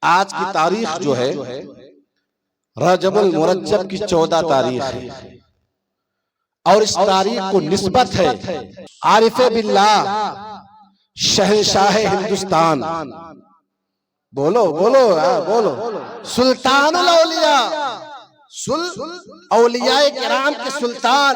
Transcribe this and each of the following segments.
آج کی تاریخ جو ہے رجب المرجب کی 14 تاریخ ہے اور اس تاریخ کو نسبت ہے عارف باللہ شہنشاہ ہندوستان، بولو بولو بولو، سلطان الاولیاء، اولیاء کرام کے سلطان،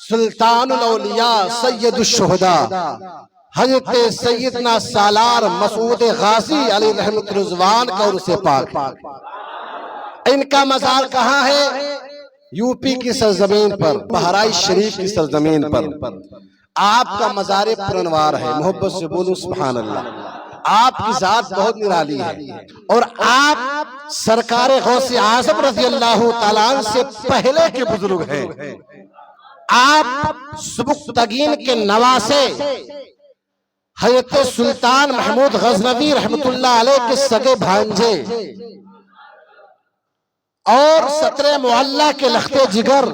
سلطان الاولیاء، سید الشہداء حضرت سیدنا سالار مسعود غازی علیہ رحمت رضوان کا عرص پاک۔ ان کا مزار کہاں ہے؟ یو پی کی سرزمین پر، بہرائچ شریف کی سرزمین پر۔ آپ کا مزار پرنوار ہے، محبت سے بولو سبحان اللہ۔ آپ کی ذات بہت نرالی ہے اور آپ سرکار غوث اعظم رضی اللہ تعالیٰ عنہ سے پہلے کے بزرگ ہیں۔ آپ سبکتگین کے نواسے حضرت سلطان محمود غزنوی رحمت اللہ علیہ کے سگے بھانجے اور 17 معلہ کے لخت جگر،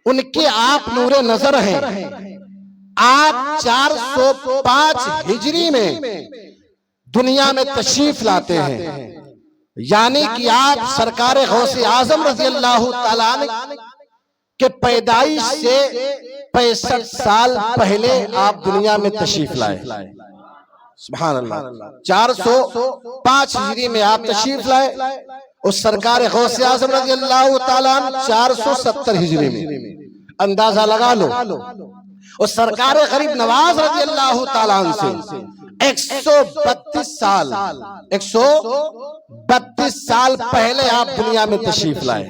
ان کے آپ نور نظر ہیں۔ آپ 405 ہجری میں دنیا میں تشریف لاتے ہیں، یعنی کہ آپ سرکار غوث اعظم رضی اللہ تعالیٰ عنہ کہ پیدائش سے 65 سال پہلے آپ دنیا میں تشریف لائے، سبحان اللہ۔ 405 ہجری میں آپ تشریف لائے اور سرکار غوث اعظم رضی اللہ تعالیٰ عنہ 470 ہجری میں، اندازہ لگا لو۔ اور سرکار غریب نواز رضی اللہ تعالیٰ عنہ سے 132 سال پہلے آپ دنیا میں تشریف لائے۔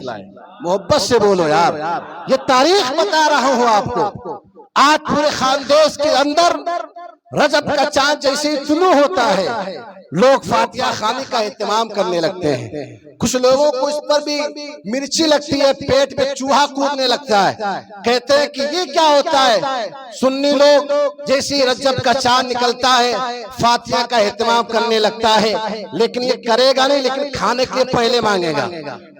محبت سے بولو یار، یہ تاریخ بتا رہا ہوں آپ کو۔ آج پورے خاندیش کے اندر رجب کا چاند جیسے طلوع ہوتا ہے، لوگ فاتحہ خوانی کا اہتمام کرنے لگتے ہیں۔ کچھ لوگوں کو اس پر بھی مرچی لگتی ہے، پیٹ پہ چوہا کودنے لگتا ہے، کہتے ہیں کہ یہ کیا ہوتا ہے۔ سنی لوگ جیسے رجب کا چاند نکلتا ہے فاتحہ کا اہتمام کرنے لگتا ہے، لیکن یہ کرے گا نہیں، لیکن کھانے کے پہلے مانگے گا،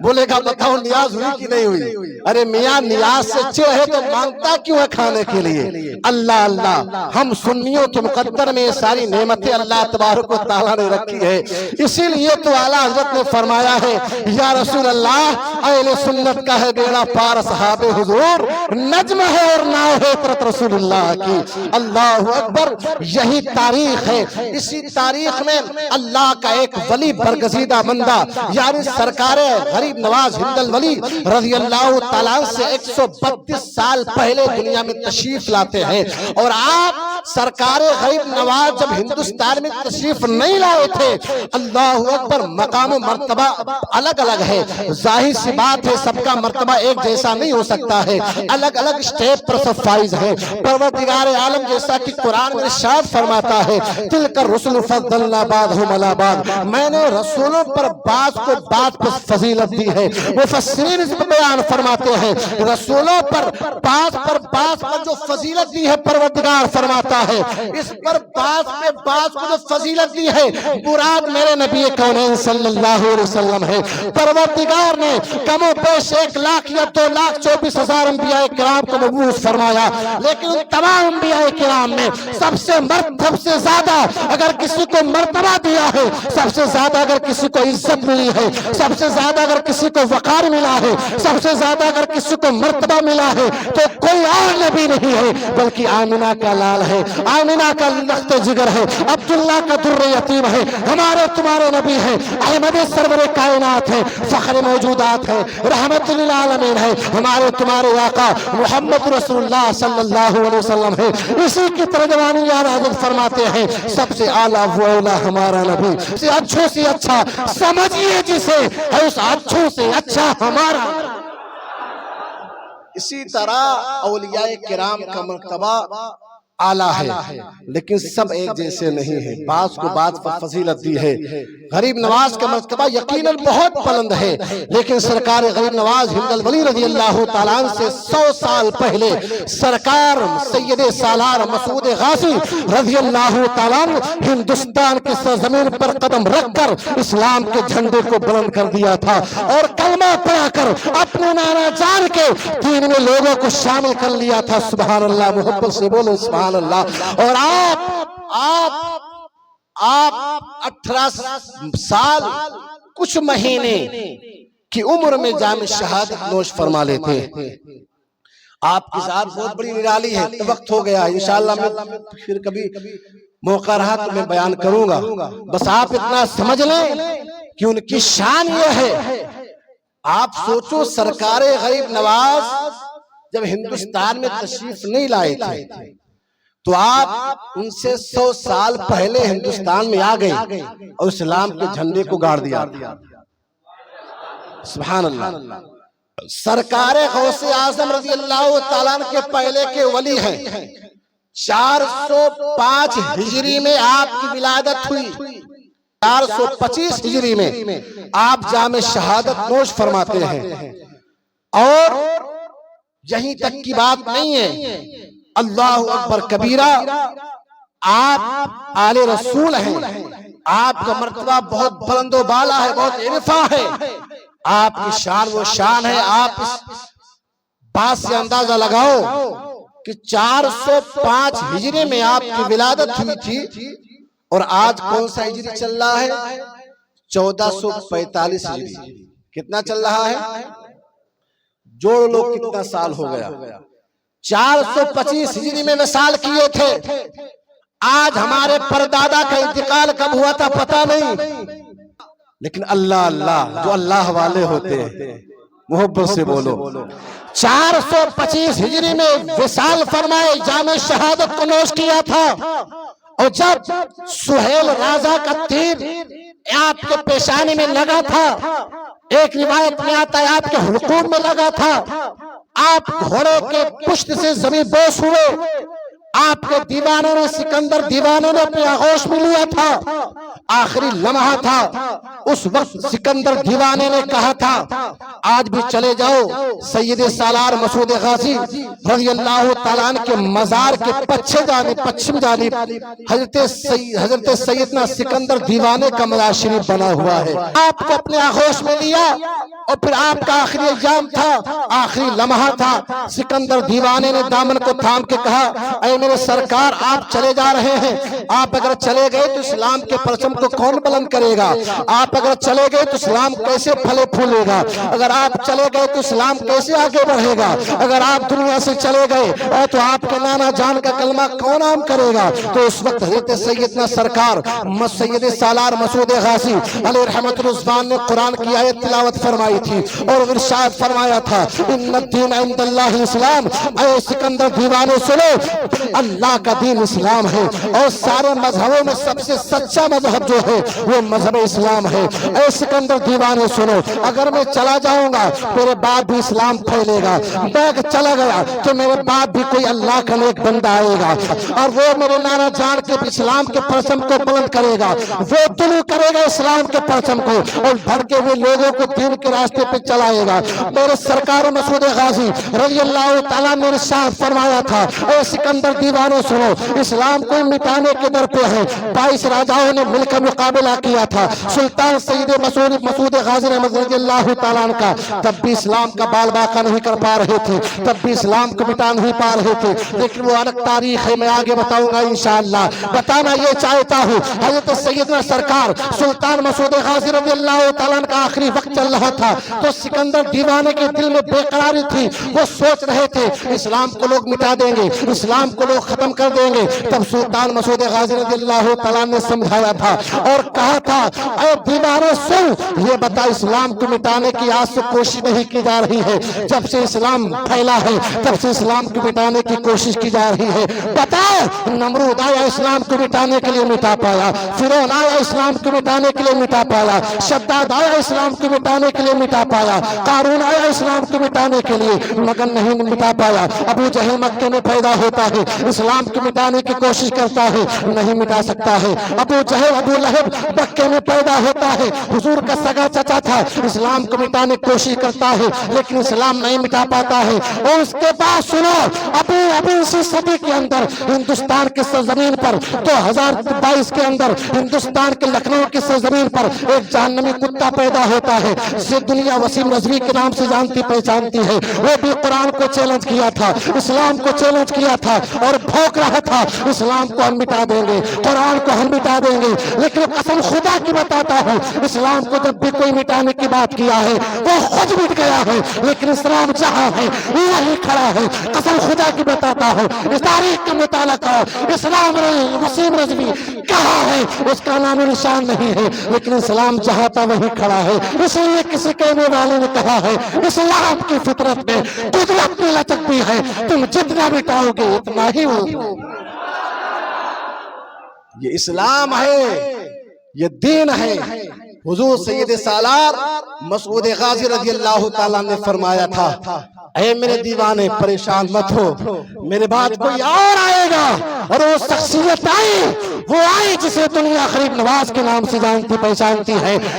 بولے گا بتاؤ نیاز ہوئی کہ نہیں ہوئی۔ ارے میاں نیاز سچے ہے تو مانگتا کیوں ہے کھانے کے لیے؟ اللہ اللہ، ہم سنیوں کے مقدر میں یہ ساری نعمتیں اللہ تبارک و تعالیٰ نے رکھی ہے، اسی لیے تو اعلیٰ حضرت نے فرمایا ہے یا رسول اللہ اہل سنت کا ہے بیڑا پار اصحاب حضور، نجم ہے اور ناؤ ہے طرت رسول اللہ کی۔ اللہ اکبر، یہی تاریخ ہے۔ اسی تاریخ میں اللہ کا ایک ولی برگزیدہ بندہ یعنی سرکار غریب نواز ہند الولی رضی اللہ تعالیٰ سے 132 سال پہلے دنیا میں تشریف لاتے ہیں، اور آپ سرکار غریب نواز جب ہندوستان میں تشریف نہیں لائے تھے، اللہ اکبر، مقام و مرتبہ الگ الگ ہے۔ ظاہر سی بات ہے سب کا مرتبہ ایک جیسا نہیں ہو سکتا ہے، الگ الگ سٹیپ پر سب فائز ہیں۔ پروردگار عالم جیسا کہ قرآن میں ارشاد فرماتا ہے تلک الرسل فضلنا بعضهم علی بعض، میں نے رسولوں پر بعض کو بعض پر فضیلت دی ہے۔ مفسرین اس پر بیان فرماتے ہیں رسولوں پر بعض پر جو فضیلت دی ہے پروردگار فرماتا ہے اس پر بعض پہ بعض کو جو فضیلت دی ہے مراد میرے نبی کونین صلی اللہ علیہ وسلم ہے۔ پروردگار نے کم و بیش 1 لاکھ یا 2,24,000 انبیاء کرام کو مبعوث فرمایا، لیکن ان تمام انبیاء کرام میں سب سے زیادہ اگر کسی کو مرتبہ دیا ہے، سب سے زیادہ اگر کسی کو عزت ملی ہے، سب سے زیادہ اگر کسی کو وقار ملا ہے، سب سے زیادہ اگر کسی کو مرتبہ ملا ہے تو کوئی اور نبی نہیں ہے بلکہ آمنہ کا لال ہے، آمنہ کا لخت جگر ہے، عبداللہ کا در یتیم ہے، ہمارے تمہارے نبی ہے، احمد سرور کائنات ہے، فخر موجودات ہے، رحمت للعالمین ہے، ہمارے تمہارے آقا محمد رسول اللہ صلی اللہ علیہ وسلم ہے۔ اسی کی ترجمانی یا حضرت فرماتے ہیں سب سے اعلیٰ وہ اولا ہمارا نبی، سے اچھوں سے اچھا سمجھئے جسے ہے اس اچھوں سے اچھا ہمارا۔ اسی طرح اولیاء کرام کا مرتبہ اعلیٰ ہے، لیکن سب ایک جیسے نہیں ہیں، بعض کو بعض پر فضیلت دی ہے۔ غریب نواز کا مرتبہ یقیناً بہت بلند ہے، لیکن سرکار غریب نواز ہند الولی رضی اللہ تعالیٰ عنہ سے 100 سال پہلے سرکار سید سالار مسعود غازی رضی اللہ تعالیٰ عنہ ہندوستان کی سرزمین پر قدم رکھ کر اسلام کے جھنڈے کو بلند کر دیا تھا اور کلمہ پڑھا کر اپنے نعرہ جان کے دین میں لوگوں کو شامل کر لیا تھا۔ سبحان اللہ، محبت سے بولو سبحان اللہ۔ اور آپ 18 سال کچھ مہینے کی عمر میں جام شہادت نوش فرما لیتے ہیں۔ آپ کی ذات بہت بڑی نرالی ہے۔ وقت ہو گیا، انشاءاللہ میں پھر کبھی موقع رہا تو میں بیان کروں گا، بس آپ اتنا سمجھ لیں کہ ان کی شان یہ ہے۔ آپ سوچو سرکار غریب نواز جب ہندوستان میں تشریف نہیں لائے تھے تو آپ ان سے 100 سال پہلے ہندوستان میں آ گئے اور اسلام کے جھنڈے کو گاڑ دیا۔ سبحان اللہ۔ سرکار غوث اعظم رضی اللہ تعالیٰ عنہ کے پہلے کے ولی ہیں۔ 405 ہجری میں آپ کی ولادت ہوئی، 425 ہجری میں آپ جام شہادت نوش فرماتے ہیں۔ اور یہیں تک کی بات نہیں ہے، اللہ اکبر کبیرہ، آپ آل رسول ہیں، آپ کا مرتبہ بہت بلند و بالا ہے، بہت عرفہ ہے، آپ کی شان وہ شان ہے۔ آپ اس بات سے اندازہ لگاؤ کہ 405 ہجری میں آپ کی ولادت ہوئی تھی اور آج کون سا ہجری چل رہا ہے؟ 1445 ہجری۔ کتنا چل رہا ہے؟ جوڑ لو کتنا سال ہو گیا۔ 425 ہجری میں وصال کیے تھے، آج ہمارے پردادا کا انتقال کب ہوا تھا پتہ نہیں، لیکن اللہ اللہ جو اللہ والے ہوتے ہیں، محبت سے بولو۔ 425 ہجری میں وصال فرمائے، جام شہادت کو نوش کیا تھا، اور جب سہیل رازہ کا تیر آپ کے پیشانی میں لگا تھا، ایک روایت میں آتا ہے آپ کے حلقوم میں لگا تھا، آپ گھوڑے کے پشت سے زمین بوس ہوئے، آپ کے دیوانے نے، سکندر دیوانے نے اپنے آغوش میں لیا تھا، آخری لمحہ تھا، اس وقت سکندر دیوانے نے کہا تھا آج بھی چلے جاؤ سید سالار مسعود غازی رضی اللہ تعالیٰ عنہ کے مزار کے پچھم جانب حضرت سیدنا سکندر دیوانے کا مزار شریف بنا ہوا ہے۔ آپ کو اپنے آغوش میں لیا اور پھر آپ کا آخری ایام تھا، آخری لمحہ تھا، سکندر دیوانے نے دامن کو تھام کے کہا اے میرے سرکار آپ چلے جا رہے ہیں، آپ اگر چلے گئے تو اسلام کے پرچم کو کون بلند کرے گا؟ آپ اگر چلے گئے تو اسلام کیسے پھلے پھولے گا؟ اگر آپ چلے گئے تو اسلام کیسے آگے بڑھے گا؟ اگر آپ دنیا سے چلے گئے تو آپ کے نانا جان کا کلمہ کون عام کرے گا؟ تو اس وقت حضرت سیدنا سرکار سید سالار مسعود غازی علیہ رحمت الرضوان نے قرآن کی آیت تلاوت فرمائی تھی اور ارشاد فرمایا تھا ان الدین عند اللہ اسلام۔ اے سکندر دیوانے سنو، اللہ کا دین اسلام ہے اور سارے مذہبوں میں سب سے سچا مذہب جو ہے وہ مذہب اسلام ہے۔ اے سکندر دیوانے سنو، اگر میں چلا جاؤں گا میرے بعد بھی اسلام پھیلے گا، میں چلا گیا تو میرے بعد بھی کوئی اللہ کا نیک بندہ آئے گا اور وہ میرے نانا جان کے اسلام کے پرچم کو بلند کرے گا، وہ طلوع کرے گا اسلام کے پرچم کو اور بھڑکے ہوئے لوگوں کو دین کے راستے پہ چلائے گا۔ میرے سرکار مسعود غازی رضی اللہ تعالیٰ نے ارشاد فرمایا تھا اے سکندر دیوانے سنو، اسلام کو مٹانے کے در پہ ہے۔ 22 راجاؤں نے مل کر مقابلہ کیا تھا، سلطان سید مسعود غازی رضی اللہ تعالیٰ عنہ کا، تب بھی اسلام کا بال باقا نہیں کر پا رہے تھے، تب بھی اسلام کو مٹا نہیں پا رہے تھے، لیکن وہ الگ تاریخ ہے، میں آگے بتاؤں گا انشاءاللہ۔ بتانا یہ چاہتا ہوں حضرت سیدنا سرکار سلطان مسعود غازی رضی اللہ تعالیٰ عنہ کا آخری وقت چل رہا تھا تو سکندر دیوانے کے دل میں بے قراری تھی، وہ سوچ رہے تھے اسلام کو لوگ مٹا دیں گے، اسلام کو لوگ ختم کر دیں گے۔ تب سلطان مسعود غازی رضی اللہ تعالیٰ نے سمجھایا تھا اور کہا تھا اے دیوانے سن، یہ بتا اسلام کو مٹانے کی آج سے کوشش نہیں کی جا رہی ہے، جب سے اسلام پھیلا ہے تب سے اسلام کو مٹانے کی کوشش کی جا رہی ہے۔ بتا نمرود آیا اسلام کو مٹانے کے لیے مٹا پایا، فرعون آیا اسلام کو مٹانے کے لیے مٹا پایا، شداد آیا اسلام کو مٹانے کے لیے مٹا پایا، قارون آیا اسلام کو مٹانے کے لیے مگر نہیں مٹا پایا۔ ابو جہل مکے میں پیدا ہوتا ہے، اسلام کو مٹانے کی کوشش کرتا ہے، نہیں مٹا سکتا ہے۔ ابو جہل ابو لہب مکے میں پیدا ہوتا ہے، حضور کا سگا چچا تھا، اسلام کو مٹانے کی کوشش کرتا ہے لیکن اسلام نہیں مٹا پاتا ہے۔ اور اس کے بعد سنو ابھی صدی کے اندر ہندوستان کی سرزمین پر 2022 کے اندر ہندوستان کے لکھنؤ کی سرزمین پر ایک جہنمی کتا پیدا ہوتا ہے جسے دنیا وسیم رضوی کے نام سے جانتی پہچانتی ہے۔ وہ بھی قرآن کو چیلنج کیا تھا، اسلام کو چیلنج کیا تھا اور بھونک رہا تھا اسلام کو ہم مٹا دیں گے, قرآن کو ہم مٹا دیں گے, لیکن قسم خدا کی بتاتا ہوں اسلام کو جب بھی کوئی مٹانے کی بات کیا ہے وہ خود مٹ گیا ہے, لیکن اسلام جہاں ہے وہی کھڑا ہے. قسم خدا کی بتاتا ہوں, اس تاریخ کا مطالعہ کرو, اسلام وسیم رضوی کہاں ہے اس کا نام و نشان نہیں ہے, لیکن اسلام جہاں تھا وہی کھڑا ہے. اسی لیے کسی کہنے والے نے کہا ہے اسلام کی فطرت میں قدرت میں لچک ہے, تم جتنا مٹاؤ گے اتنا ہی ہو. یہ اسلام ہے, یہ دین ہے. حضور سید سالار مسعود غازی رضی اللہ تعالیٰ نے فرمایا تھا, اے میرے دیوانے پریشان مت ہو, میرے بعد کوئی اور آئے گا, اور وہ شخصیت آئی, وہ آئی جسے دنیا غریب نواز کے نام سے جانتی پہچانتی ہے.